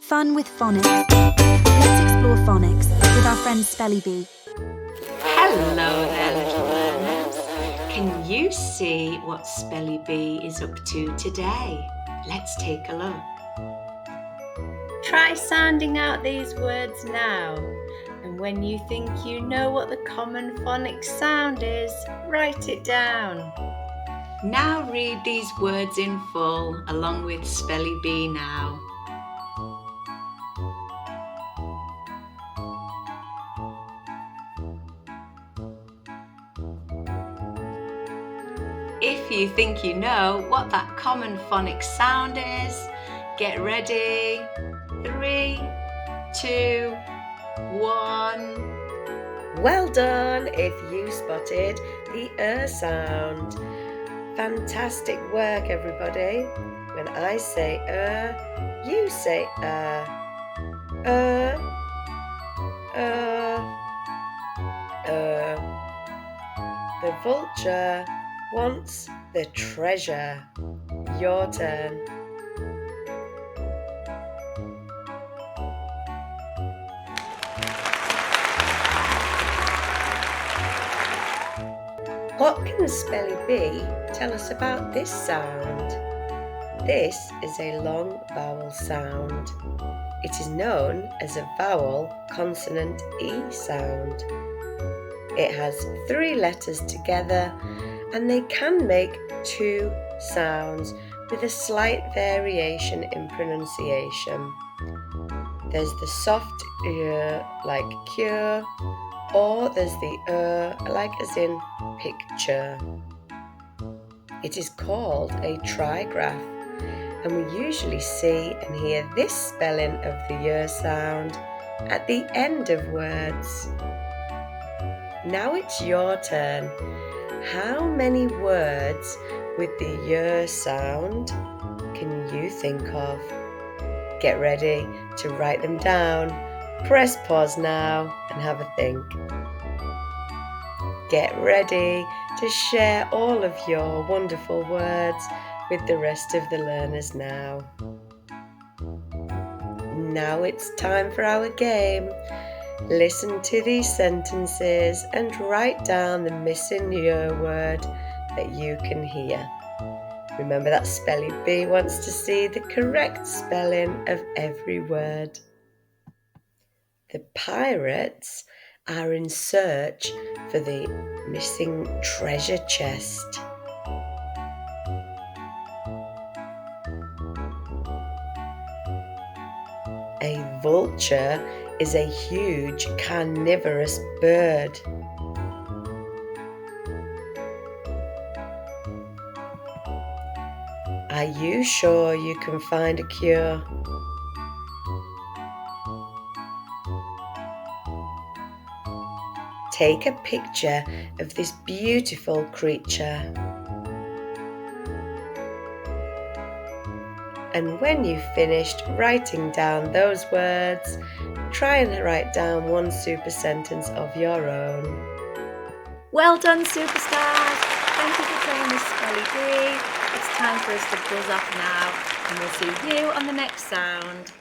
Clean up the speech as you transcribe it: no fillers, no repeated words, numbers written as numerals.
Fun with phonics. Let's explore phonics with our friend Spelly-Bee. Hello there, little learners. Can you see what Spelly-Bee is up to today? Let's take a look. Try sounding out these words now. And when you think you know what the common phonics sound is, write it down. Now read these words in full along with Spelly-Bee now. If you think you know what that common phonics sound is, get ready. 3, 2, 1. Well done if you spotted the ure sound. Fantastic work, everybody. When I say you say The vulture wants the treasure. Your turn. What can Spelly-Bee tell us about this sound? This is a long vowel sound. It is known as a vowel consonant E sound. It has 3 letters together and they can make 2 sounds with a slight variation in pronunciation. There's the soft ure like cure, or there's the like as in picture. It is called a trigraph, and we usually see and hear this spelling of the ure sound at the end of words. Now it's your turn. How many words with the ure sound can you think of? Get ready to write them down. Press pause now and have a think. Get ready to share all of your wonderful words with the rest of the learners now. Now it's time for our game. Listen to these sentences and write down the missing ure word that you can hear. Remember that Spelly-Bee wants to see the correct spelling of every word. The pirates are in search for the missing treasure chest. A vulture is a huge carnivorous bird. Are you sure you can find a cure? Take a picture of this beautiful creature. And when you've finished writing down those words, try and write down one super sentence of your own. Well done, superstars! Thank you for playing with Spelly-Bee. It's time for us to buzz off now, and we'll see you on the next sound.